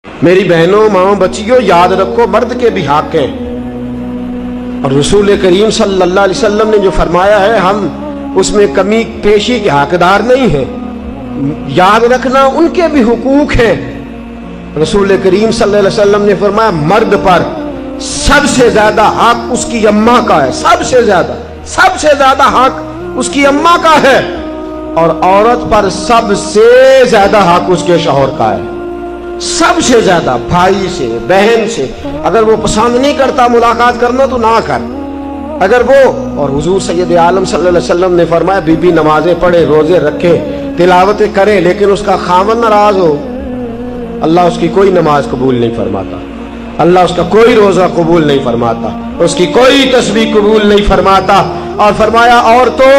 میری بہنوں ماؤں بچیوں یاد رکھو مرد کے بھی حق ہیں، اور رسول کریم صلی اللہ علیہ وسلم نے جو فرمایا ہے ہم اس میں کمی پیشی کے حقدار نہیں ہیں، یاد رکھنا ان کے بھی حقوق ہیں۔ رسول کریم صلی اللہ علیہ وسلم نے فرمایا مرد پر سب سے زیادہ حق اس کی اماں کا ہے، سب سے زیادہ حق اس کی اماں کا ہے، اور عورت پر سب سے زیادہ حق اس کے شوہر کا ہے، سب سے زیادہ، بھائی سے بہن سے۔ اگر وہ پسند نہیں کرتا ملاقات کرنا تو نہ کر، اگر وہ، اور حضور سید عالم صلی اللہ علیہ وسلم نے فرمایا بی بی نمازیں پڑھے، روزے رکھے، تلاوتیں کرے، لیکن اس کا خاوند ناراض ہو، اللہ اس کی کوئی نماز قبول نہیں فرماتا، اللہ اس کا کوئی روزہ قبول نہیں فرماتا، اس کی کوئی تسبیح قبول نہیں فرماتا۔ اور فرمایا عورتوں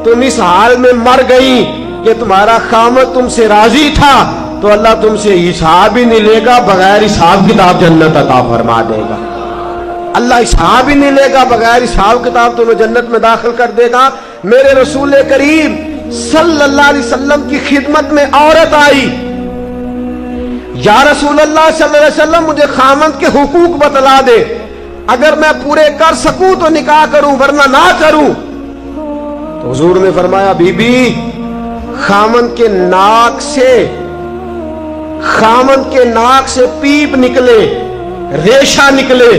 تم اس حال میں مر گئی کہ تمہارا خاوند تم سے راضی تھا تو اللہ تم سے حساب ہی نہیں لے گا، بغیر حساب کتاب جنت عطا فرما دے گا، اللہ حساب ہی نہیں لے گا، بغیر حساب کتاب تمہیں جنت میں داخل کر دے گا۔ میرے رسول کریم صلی اللہ علیہ وسلم کی خدمت میں عورت آئی، یا رسول اللہ صلی اللہ علیہ وسلم مجھے خاوند کے حقوق بتلا دے، اگر میں پورے کر سکوں تو نکاح کروں ورنہ نہ کروں۔ تو حضور نے فرمایا بی بی خاوند کے ناک سے پیپ نکلے، ریشہ نکلے،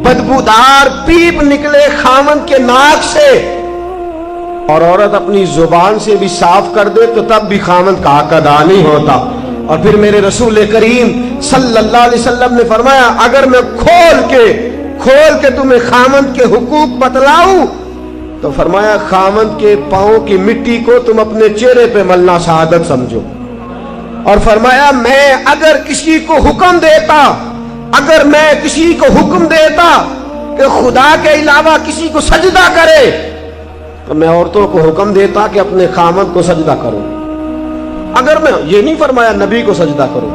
بدبودار پیپ نکلے خاوند کے ناک سے، اور عورت اپنی زبان سے بھی صاف کر دے تو تب بھی خاوند کا حق ادا نہیں ہوتا۔ اور پھر میرے رسول کریم صلی اللہ علیہ وسلم نے فرمایا اگر میں کھول کے تمہیں خاوند کے حقوق بتلاؤں تو فرمایا خاوند کے پاؤں کی مٹی کو تم اپنے چہرے پہ ملنا سعادت سمجھو، اور فرمایا میں اگر کسی کو حکم دیتا کہ خدا کے علاوہ کسی کو سجدہ کرے تو میں عورتوں کو حکم دیتا کہ اپنے خاوند کو سجدہ کرو۔ اگر میں یہ نہیں فرمایا نبی کو سجدہ کرو،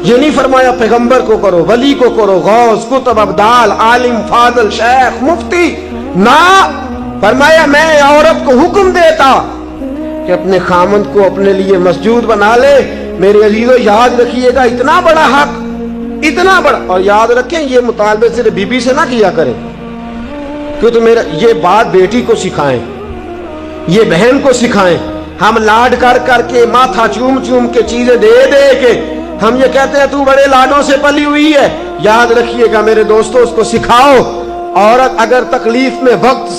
یہ نہیں فرمایا پیغمبر کو کرو، ولی کو کرو، غوث، کتب، ابدال، عالم، فاضل، شیخ، مفتی، نہ، فرمایا میں عورت کو حکم دیتا کہ اپنے خاوند کو اپنے لیے مسجود بنا لے۔ میرے عزیزو یاد رکھیے گا اتنا بڑا حق، اتنا بڑا، اور یاد رکھیں یہ مطالبے صرف بی بی سے نہ کیا کریں، کیونکہ میرا یہ بات بیٹی کو سکھائیں، یہ بہن کو سکھائیں۔ ہم لاڈ کر کے ماتھا چوم کے چیزیں دے کے ہم یہ کہتے ہیں تو بڑے لاڈوں سے پلی ہوئی ہے۔ یاد رکھیے گا میرے دوستو اس کو سکھاؤ، عورت اگر تکلیف میں وقت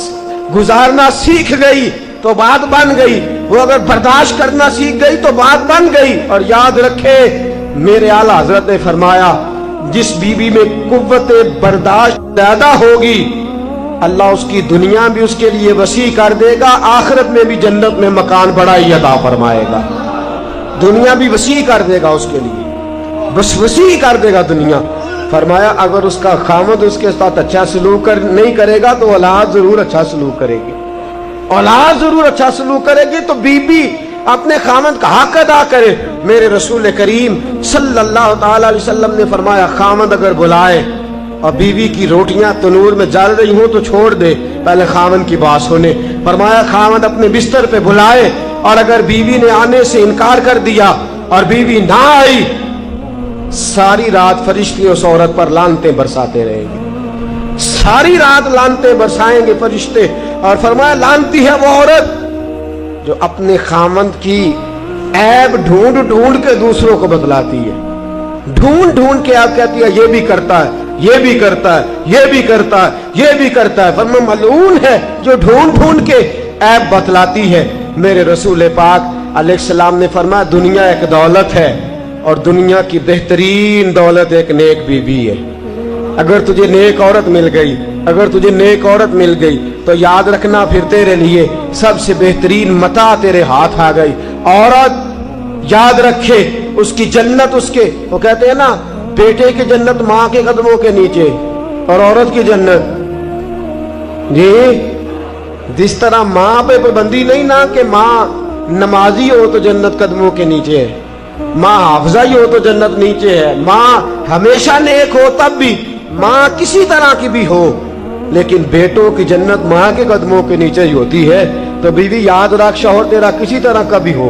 گزارنا سیکھ گئی تو بات بن گئی، وہ اگر برداشت کرنا سیکھ گئی تو بات بن گئی۔ اور یاد رکھے میرے اعلیٰ حضرت نے فرمایا جس بیوی میں قوت برداشت زیادہ ہوگی اللہ اس کی دنیا بھی اس کے لیے وسیع کر دے گا، آخرت میں بھی جنت میں مکان بڑا ہی عطا فرمائے گا، دنیا بھی وسیع کر دے گا اس کے لیے، بس وسیع کر دے گا دنیا۔ فرمایا اگر اس کا خاوند اس کے ساتھ اچھا سلوک نہیں کرے گا تو اولاد ضرور اچھا سلوک کرے گی، اولاد ضرور اچھا سلوک کرے گی، تو بیوی اپنے خاوند کا حق ادا کرے۔ میرے رسول کریم صلی اللہ تعالی علیہ وسلم نے فرمایا خاوند اگر بلائے اور بیوی کی روٹیاں تنور میں جل رہی ہوں تو چھوڑ دے، پہلے خاوند کی بات سنے۔ فرمایا خاوند اپنے بستر پہ بلائے اور اگر بیوی نے آنے سے انکار کر دیا اور بیوی نہ آئی، ساری رات فرشتے اس عورت پر لعنتیں برساتے رہیں گے، ساری رات لعنتیں برسائیں گے فرشتے۔ اور فرمایا لعنتی ہے وہ عورت جو اپنے خاوند کی عیب ڈھونڈ کے دوسروں کو بتلاتی ہے، ڈھونڈ کے آپ کہتی ہے یہ بھی کرتا ہے، یہ بھی کرتا ہے، یہ بھی کرتا ہے، یہ بھی کرتا ہے۔ فرمایا ملعون ہے جو ڈھونڈ کے عیب بتلاتی ہے۔ میرے رسول پاک علیہ السلام نے فرمایا دنیا ایک دولت ہے اور دنیا کی بہترین دولت ایک نیک بیوی ہے۔ اگر تجھے نیک عورت مل گئی تو یاد رکھنا پھر تیرے لیے سب سے بہترین متاع تیرے ہاتھ آ گئی۔ عورت یاد رکھے اس کی جنت اس کے، وہ کہتے ہیں نا بیٹے کی جنت ماں کے قدموں کے نیچے، اور عورت کی جنت جی جس طرح ماں پہ پابندی نہیں نا کہ ماں نمازی ہو تو جنت قدموں کے نیچے ہے، ماں حافظہ ہی ہو تو جنت نیچے ہے، ماں ہمیشہ نیک ہو تب بھی، ماں کسی طرح کی بھی ہو لیکن بیٹوں کی جنت ماں کے قدموں کے نیچے ہی ہوتی ہے۔ تو بیوی یاد رکھ شوہر تیرا کسی طرح کا بھی ہو،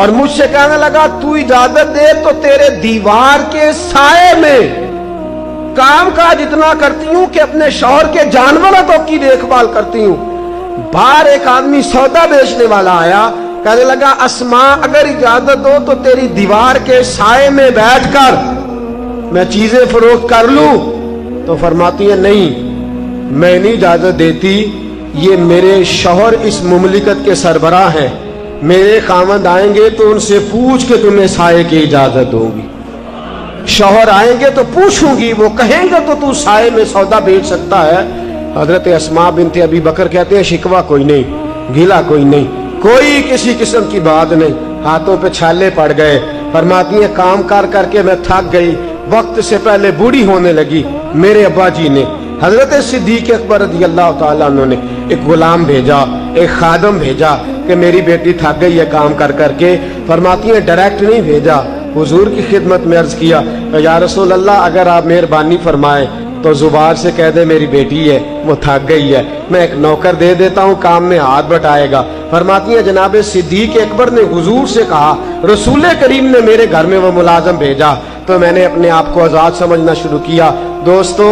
اور مجھ سے کہنے لگا تو اجازت دے تو تیرے دیوار کے سائے میں کام کاج اتنا کرتی ہوں کہ اپنے شوہر کے جانوروں کی دیکھ بھال کرتی ہوں. باہر ایک آدمی سودا بیچنے والا آیا, کہنے لگا اسماء اگر اجازت ہو تو تیری دیوار کے سائے میں بیٹھ کر میں چیزیں فروخت کر لوں. تو فرماتی ہے نہیں, میں نہیں اجازت دیتی, یہ میرے شوہر اس مملکت کے سربراہ ہیں, میرے خاوند آئیں گے تو ان سے پوچھ کے تمہیں سائے کی اجازت دوں گی. شوہر آئیں گے تو پوچھوں گی, وہ کہیں گے تو سائے میں سودا بیچ سکتا ہے. حضرت اسماء بنت ابی بکر کہتے ہیں شکوہ کوئی نہیں, گیلا کوئی نہیں, کوئی کسی قسم کی بات نہیں, ہاتھوں پہ چھالے پڑ گئے. فرماتی ہیں کام کر کے میں تھک گئی, وقت سے پہلے بوڑھی ہونے لگی. میرے ابا جی نے حضرت صدیق اکبر رضی اللہ تعالیٰ عنہ نے ایک غلام بھیجا, ایک خادم بھیجا کہ میری بیٹی تھک گئی ہے کام کر کے. فرماتی ہیں ڈائریکٹ نہیں بھیجا, حضور کی خدمت میں عرض کیا کہ یا رسول اللہ اگر آپ مہربانی فرمائیں تو زبان سے کہہ دے میری بیٹی ہے وہ تھک گئی ہے, میں ایک نوکر دے دیتا ہوں کام میں ہاتھ بٹائے گا. فرماتی ہیں جناب صدیق اکبر نے حضور سے کہا رسول کریم نے میرے گھر میں وہ ملازم بھیجا تو میں نے اپنے آپ کو آزاد سمجھنا شروع کیا. دوستو,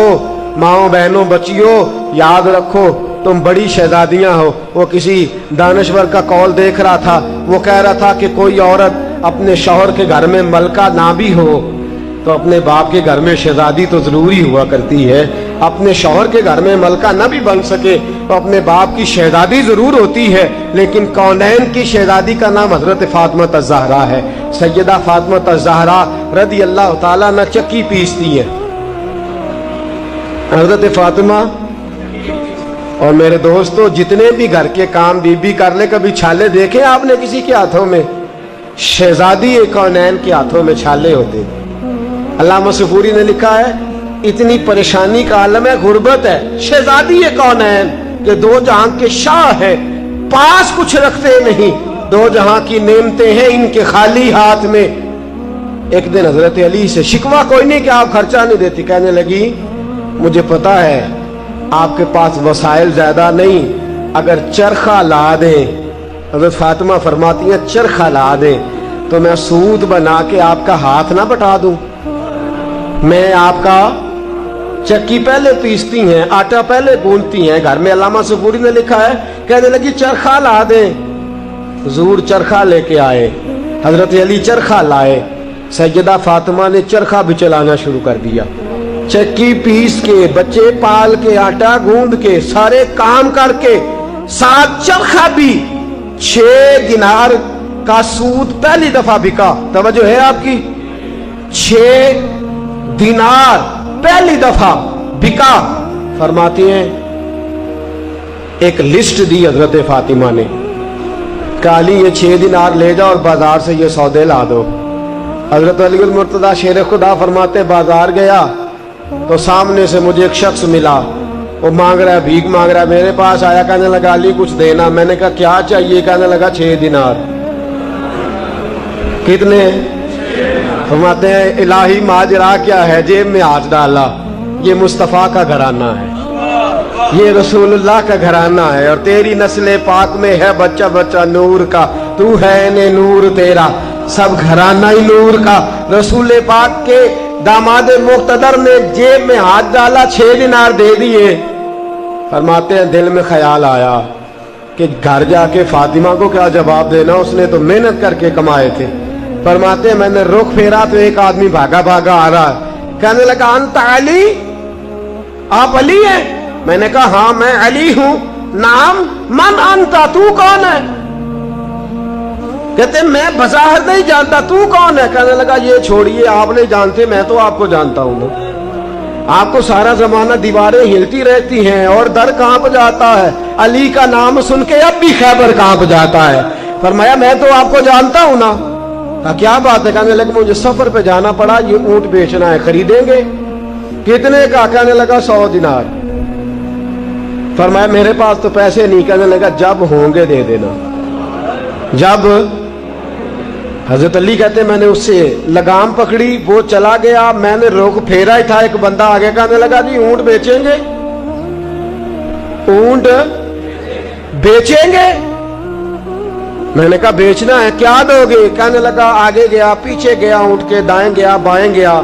ماؤں بہنوں بچیوں, یاد رکھو تم بڑی شہزادیاں ہو. وہ کسی دانشور کا کال دیکھ رہا تھا, وہ کہہ رہا تھا کہ کوئی عورت اپنے شوہر کے گھر میں ملکہ نہ بھی ہو تو اپنے باپ کے گھر میں شہزادی تو ضروری ہوا کرتی ہے. اپنے شوہر کے گھر میں ملکہ نہ بھی بن سکے تو اپنے باپ کی شہزادی ضرور ہوتی ہے. لیکن کونین کی شہزادی کا نام حضرت فاطمہ الزہرا ہے. سیدہ فاطمہ الزہرا رضی اللہ تعالیٰ عنہ چکی پیستی ہیں. حضرت فاطمہ اور میرے دوستو جتنے بھی گھر کے کام بی بی کر لے, کبھی چھالے دیکھیں آپ نے کسی کے ہاتھوں میں؟ شہزادی کونین کے ہاتھوں میں چھالے ہوتے. علامہ صفوری نے لکھا ہے اتنی پریشانی کا عالم ہے, غربت ہے, شہزادی کونین کہ دو جہاں کے شاہ ہے, پاس کچھ رکھتے نہیں, دو جہاں کی نعمتیں ہیں ان کے خالی ہاتھ میں. ایک دن حضرت علی سے شکوہ کوئی نہیں کہ آپ خرچہ نہیں دیتی. کہنے لگی مجھے پتا ہے آپ کے پاس وسائل زیادہ نہیں, اگر چرخہ لا دیں, حضرت فاطمہ فرماتی ہیں چرخہ لا دیں تو میں سوت بنا کے آپ کا ہاتھ نہ بٹا دوں. میں آپ کا چکی پہلے پیستی ہیں, آٹا پہلے گوندتی ہیں گھر میں. علامہ صفوری نے لکھا ہے کہنے لگی چرخہ لا دیں. حضور چرخہ لے کے آئے, حضرت علی چرخہ لائے, سیدہ فاطمہ نے چرخہ بھی چلانا شروع کر دیا. چکی پیس کے, بچے پال کے, آٹا گوند کے, سارے کام کر کے, ساتھ چرخہ بھی. 6 دینار کا سود پہلی دفعہ بکا. توجہ ہے آپ کی؟ 6 دینار پہلی دفعہ بکا. فرماتی ہیں ایک لسٹ دی حضرت فاطمہ نے, کہا علی یہ 6 دینار لے جاؤ اور بازار سے یہ سودے لا دو. حضرت علی المرتضیٰ شیر خدا فرماتے بازار گیا تو سامنے سے مجھے ایک شخص ملا, وہ مانگ رہا ہے, بھیک مانگ رہا ہے. میرے پاس آیا, کہنے لگا علی کچھ دینا. میں نے کہا کیا چاہیے؟ کہنے لگا 6 دینار. کتنے؟ فرماتے ہیں الہی ماجرا کیا ہے, جیب میں ہاتھ ڈالا, یہ مصطفیٰ کا گھرانہ ہے, یہ رسول اللہ کا گھرانہ ہے, اور تیری نسل پاک میں ہے بچہ بچہ نور کا, تو ہے نے نور تیرا, سب گھرانہ ہی نور کا. رسول پاک کے داماد مقتدر نے جیب میں ہاتھ ڈالا, 6 دینار دے دیے. فرماتے ہیں دل میں خیال آیا کہ گھر جا کے فاطمہ کو کیا جواب دینا, اس نے تو محنت کر کے کمائے تھے. فرماتے ہیں میں نے رخ پھیرا تو ایک آدمی بھاگا بھاگا آ رہا ہے. کہنے لگا انت علی, آپ علی ہیں؟ میں نے کہا ہاں میں علی ہوں. نام من انت, تو کون ہے؟ کہتے میں بظاہر نہیں جانتا, تو کون ہے؟ کہنے لگا یہ چھوڑیے, آپ نہیں جانتے, میں تو آپ کو جانتا ہوں. آپ کو سارا زمانہ دیواریں ہلتی رہتی ہیں اور در کانپ جاتا ہے, علی کا نام سن کے اب بھی خیبر کانپ جاتا ہے. فرمایا میں تو آپ کو جانتا ہوں نا. کیا بات ہے؟ کہنے لگا مجھے سفر پہ جانا پڑا, یہ اونٹ بیچنا ہے, خریدیں گے؟ کتنے کا؟ کہنے لگا 100 دینار. فرمایا میرے پاس تو پیسے نہیں. کہنے لگا جب ہوں گے دے دینا. جب حضرت علی کہتے ہیں میں نے اس سے لگام پکڑی, وہ چلا گیا, میں نے رخ پھیرا ہی تھا, ایک بندہ آگے کہنے لگا جی اونٹ بیچیں گے؟ اونٹ بیچیں گے؟ میں نے کہا بیچنا ہے, کیا دوگے؟ کہنے لگا آگے گیا, پیچھے گیا, اونٹ کے دائیں گیا, بائیں گیا,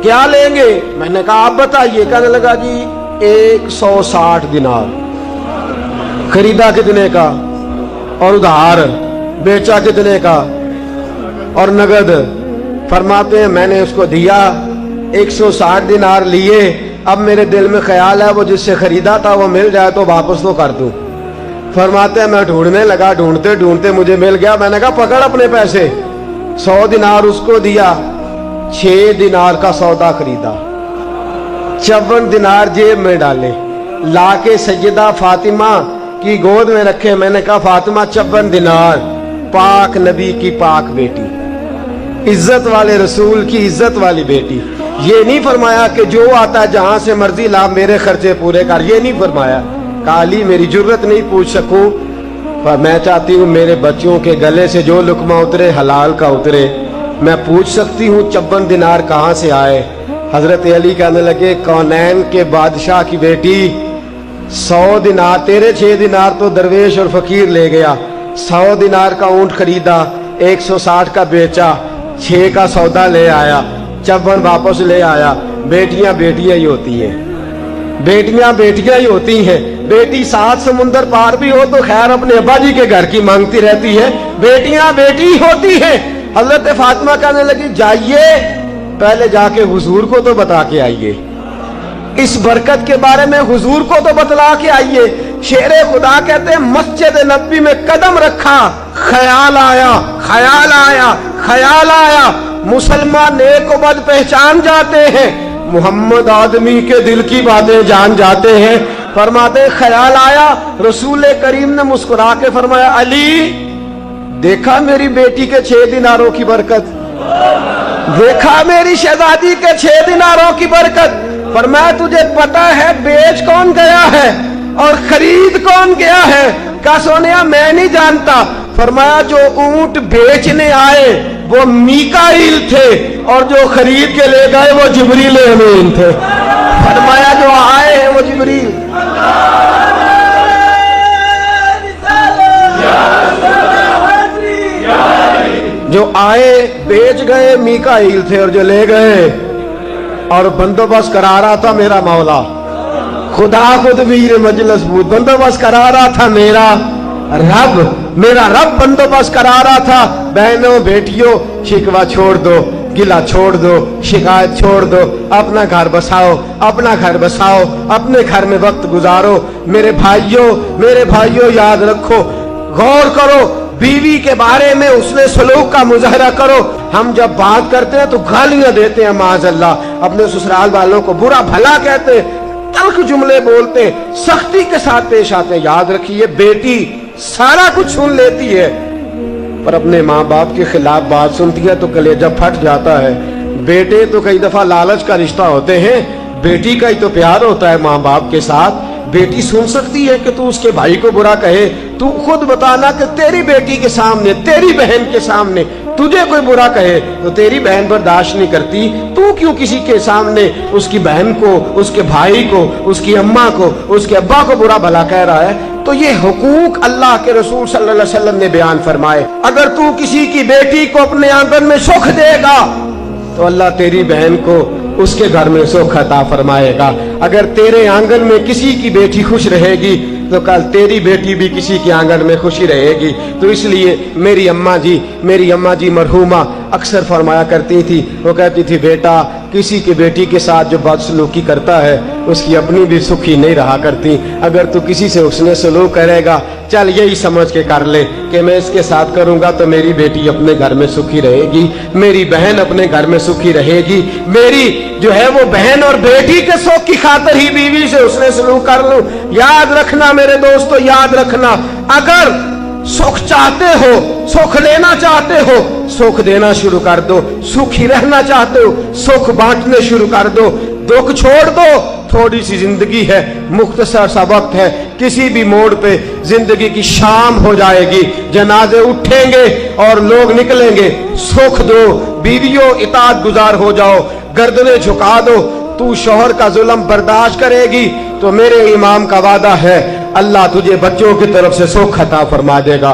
کیا لیں گے؟ میں نے کہا آپ بتائیے. کہنے لگا جی 160 دینار. خریدا کتنے کا اور ادھار بیچا کتنے کا اور نگد؟ فرماتے ہیں میں نے اس کو دیا, 160 دینار لیے. اب میرے دل میں خیال ہے وہ جس سے خریدا تھا وہ مل جائے تو واپس تو کر دوں. فرماتے ہیں میں ڈھونڈنے لگا, ڈھونڈتے ڈھونڈتے مجھے مل گیا. میں نے کہا پکڑ اپنے پیسے. 100 دینار اس کو دیا, 6 دینار کا سودا خریدا, 54 دینار جیب میں ڈالے, لا کے سیدہ فاطمہ کی گود میں رکھے. میں نے کہا فاطمہ 54 دینار, پاک نبی کی پاک بیٹی, عزت والے رسول کی عزت والی بیٹی. یہ نہیں فرمایا کہ جو آتا ہے جہاں سے مرضی لا میرے خرچے پورے کر, یہ نہیں فرمایا. کالی میری جرت نہیں پوچھ سکوں, پر میں چاہتی ہوں میرے بچوں کے گلے سے جو لقمہ اترے حلال کا اترے. میں پوچھ سکتی ہوں 54 دینار کہاں سے آئے؟ حضرت علی کہنے لگے کونین کے بادشاہ کی بیٹی, 100 دینار تیرے 6 دینار تو درویش اور فقیر لے گیا, 100 دینار کا اونٹ خریدا, 160 کا بیچا, 6 کا سودا لے آیا, 54 واپس لے آیا. بیٹیاں بیٹیاں ہی ہوتی ہیں, بیٹیاں بیٹیاں ہی ہوتی ہیں. بیٹی 7 سمندر پار بھی ہو تو خیر اپنے ابا جی کے گھر کی مانگتی رہتی ہے. بیٹیاں بیٹی ہوتی ہیں. حضرت فاطمہ کہنے لگی جائیے پہلے جا کے حضور کو تو بتا کے آئیے, اس برکت کے بارے میں حضور کو تو بتلا کے آئیے. شیر خدا کہتے ہیں مسجد نبوی میں قدم رکھا, خیال آیا, خیال آیا, خیال آیا. مسلمان نیک و بد پہچان جاتے ہیں, محمد آدمی کے دل کی باتیں جان جاتے ہیں. فرماتے خیال آیا. رسول کریم نے مسکرا کے فرمایا علی دیکھا میری بیٹی کے 6 دیناروں کی برکت, دیکھا میری شہزادی کے 6 دیناروں کی برکت. فرمایا تجھے پتا ہے بیچ کون گیا ہے اور خرید کون گیا ہے؟ کہا سونیا میں نہیں جانتا. فرمایا جو اونٹ بیچنے آئے وہ میکائیل تھے اور جو خرید کے لے گئے وہ جبریل امین تھے. فرمایا جو آئے ہیں وہ جبریل. جو آئے بیچ گئے میکائیل تھے اور جو لے گئے اور بندوبست کرا رہا تھا میرا مولا خدا خود ویر مجلس بود. بندوبست کرا رہا تھا میرا رب, میرا رب بندوبست کرا رہا تھا. بہنوں بیٹیوں شکوہ چھوڑ دو, گلا چھوڑ دو, شکایت چھوڑ دو, اپنا گھر بساؤ, اپنا گھر بساؤ, اپنے گھر میں وقت گزارو. میرے بھائیوں یاد رکھو, غور کرو, بیوی کے بارے میں اس نے سلوک کا مظاہرہ کرو. ہم جب بات کرتے ہیں تو گالیاں دیتے ہیں معاذ اللہ, اپنے سسرال والوں کو برا بھلا کہتے ہیں, تلخ جملے بولتے, سختی کے ساتھ پیش آتے. یاد رکھیے بیٹی سارا کچھ سن لیتی ہے پر اپنے ماں باپ کے خلاف بات سنتی ہے تو کلیجہ پھٹ جاتا ہے. بیٹے تو کئی دفعہ لالچ کا رشتہ ہوتے ہیں, بیٹی کا ہی تو پیار ہوتا ہے ماں باپ کے ساتھ. بیٹی سن سکتی ہے کہ تو اس کے بھائی کو برا کہے. تو خود بتانا کہ تیری بیٹی کے سامنے, تیری بہن کے سامنے تجھے کوئی برا کہے تو تیری بہن برداشت نہیں کرتی, تو کیوں کسی کے سامنے اس کی بہن کو, اس کے بھائی کو, اس کی اماں کو, اس کے ابا کو برا بھلا کہہ رہا ہے؟ تو یہ حقوق اللہ کے رسول صلی اللہ علیہ وسلم نے بیان فرمائے. اگر تو کسی کی بیٹی کو اپنے آنگن میں سکھ دے گا تو اللہ تیری بہن کو اس کے گھر میں سکھ عطا فرمائے گا. اگر تیرے آنگن میں کسی کی بیٹی خوش رہے گی تو کل تیری بیٹی بھی کسی کے آنگن میں خوشی رہے گی. تو اس لیے میری اماں جی مرحومہ اکثر فرمایا کرتی تھی, وہ کہتی تھی بیٹا کسی کی بیٹی کے ساتھ جو بدسلوکی کرتا ہے اس کی اپنی بھی سکھی نہیں رہا کرتی. اگر تو کسی سے حسن سلوک کرے گا چل یہی سمجھ کے کر لے کہ میں اس کے ساتھ کروں گا تو میری بیٹی اپنے گھر میں سکھی رہے گی, میری بہن اپنے گھر میں سکھی رہے گی. میری جو ہے وہ بہن اور بیٹی کے سکھ کی خاطر ہی بیوی سے حسن سلوک کر لوں. یاد رکھنا میرے دوستو, یاد رکھنا, اگر سکھ چاہتے ہو, سکھ لینا چاہتے ہو, سکھ دینا شروع کر دو. سکھی رہنا چاہتے ہو, سکھ بانٹنے شروع کر دو. دکھ چھوڑ دو, تھوڑی سی زندگی ہے, مختصر سا وقت ہے, کسی بھی موڑ پہ زندگی کی شام ہو جائے گی, جنازے اٹھیں گے اور لوگ نکلیں گے. سکھ دو, بیویوں اطاعت گزار ہو جاؤ, گردنیں جھکا دو. تو شوہر کا ظلم برداشت کرے گی تو میرے امام کا وعدہ ہے اللہ تجھے بچوں کی طرف سے سکھ عطا فرما دے گا.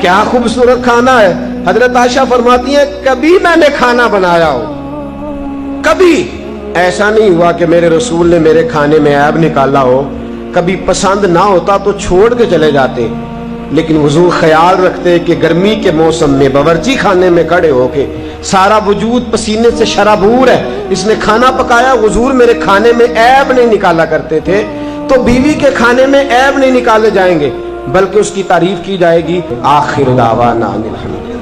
کیا خوبصورت کھانا ہے. حضرت عائشہ فرماتی ہیں کبھی میں نے کھانا بنایا ہو, کبھی ایسا نہیں ہوا کہ میرے رسول نے میرے کھانے میں عیب نکالا ہو. کبھی پسند نہ ہوتا تو چھوڑ کے چلے جاتے, لیکن حضور خیال رکھتے کہ گرمی کے موسم میں باورچی خانے میں کھڑے ہو کے سارا وجود پسینے سے شرابور ہے, اس نے کھانا پکایا. حضور میرے کھانے میں عیب نہیں نکالا کرتے تھے. تو بیوی کے کھانے میں عیب نہیں نکالے جائیں گے, بلکہ اس کی تعریف کی جائے گی. آخر دعوانا الحمدللہ.